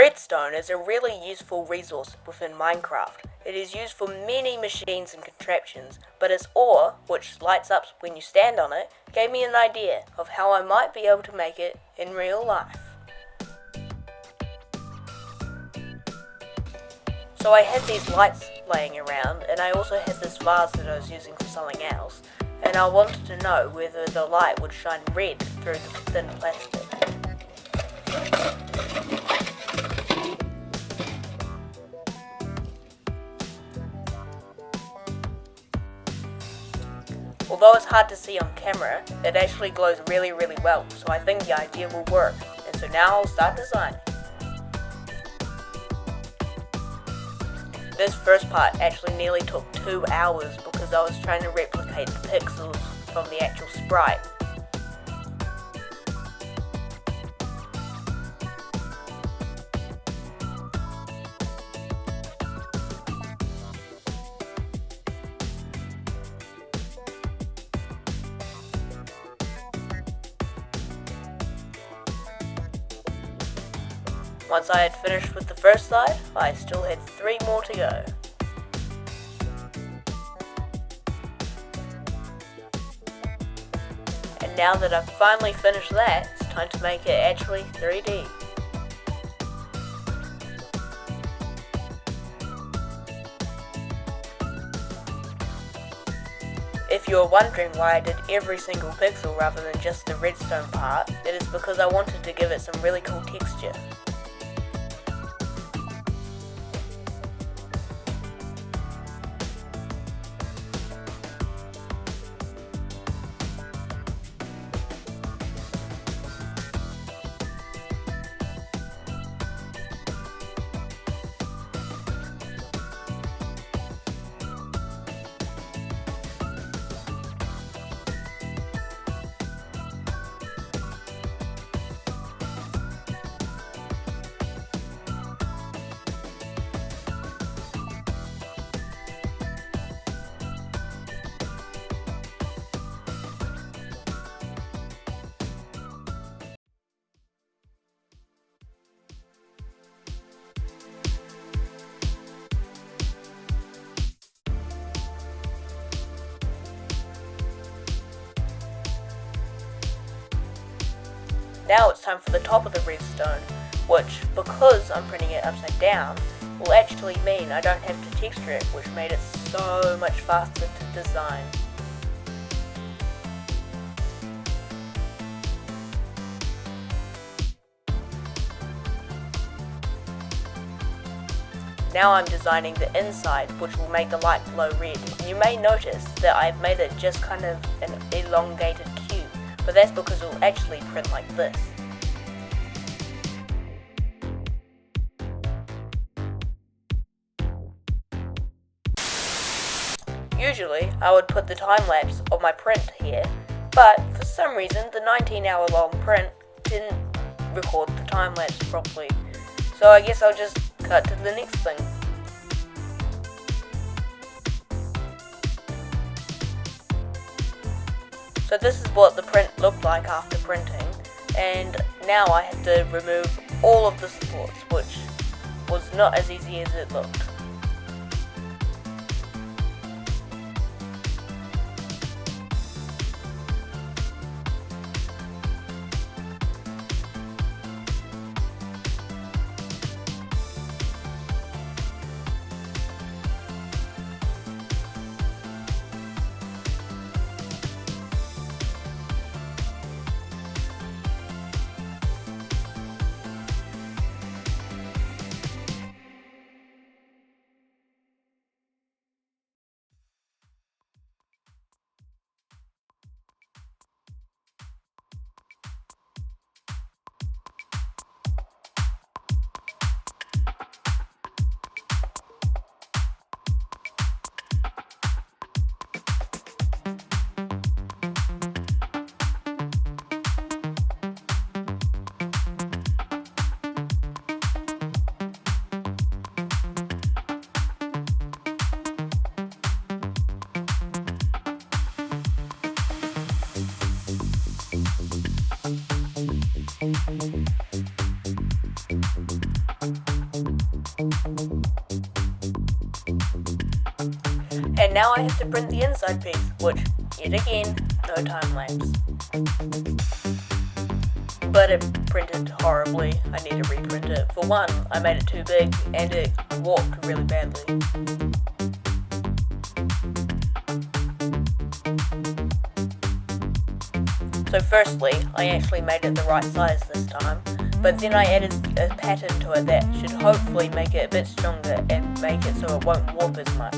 Redstone is a really useful resource within Minecraft. It is used for many machines and contraptions, but its ore, which lights up when you stand on it, gave me an idea of how I might be able to make it in real life. So I had these lights laying around, and I also had this vase that I was using for something else, and I wanted to know whether the light would shine red through the thin plastic. Although it's hard to see on camera, it actually glows really well, so I think the idea will work, and so now I'll start designing. This first part actually nearly took 2 hours because I was trying to replicate the pixels from the actual sprite. Once I had finished with the first side, I still had 3 more to go. And now that I've finally finished that, it's time to make it actually 3D. If you're wondering why I did every single pixel rather than just the redstone part, it is because I wanted to give it some really cool texture. Now it's time for the top of the redstone, which, because I'm printing it upside down, will actually mean I don't have to texture it, which made it so much faster to design. Now I'm designing the inside, which will make the light glow red. You may notice that I've made it just kind of an elongated cube, but that's because it will actually print like this. Usually, I would put the time lapse of my print here, but for some reason the 19-hour long print didn't record the time lapse properly, so I guess I'll just cut to the next thing. So this is what the print looked like after printing, and now I have to remove all of the supports, which was not as easy as it looked. And now I have to print the inside piece, which, yet again, no time lapse. But it printed horribly. I need to reprint it. For one, I made it too big and it warped really badly. So firstly, I actually made it the right size this time, but then I added a pattern to it that should hopefully make it a bit stronger and make it so it won't warp as much.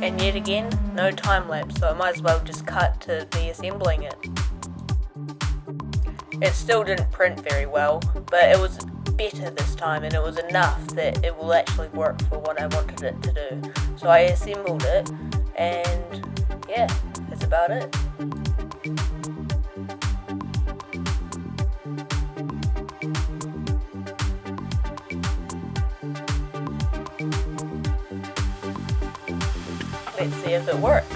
And yet again, no time lapse, so I might as well just cut to me assembling it. It still didn't print very well, but it was better this time and it was enough that it will actually work for what I wanted it to do. So I assembled it and yeah, that's about it. Let's see if it works.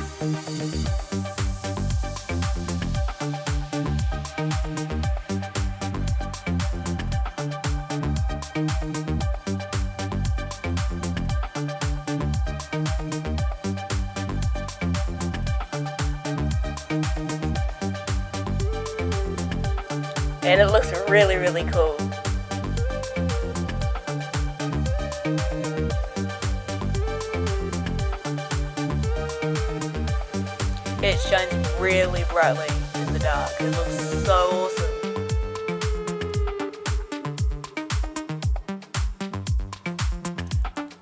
And it looks really, really cool. It shines really brightly in the dark. It looks so awesome.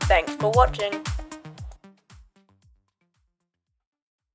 Thanks for watching.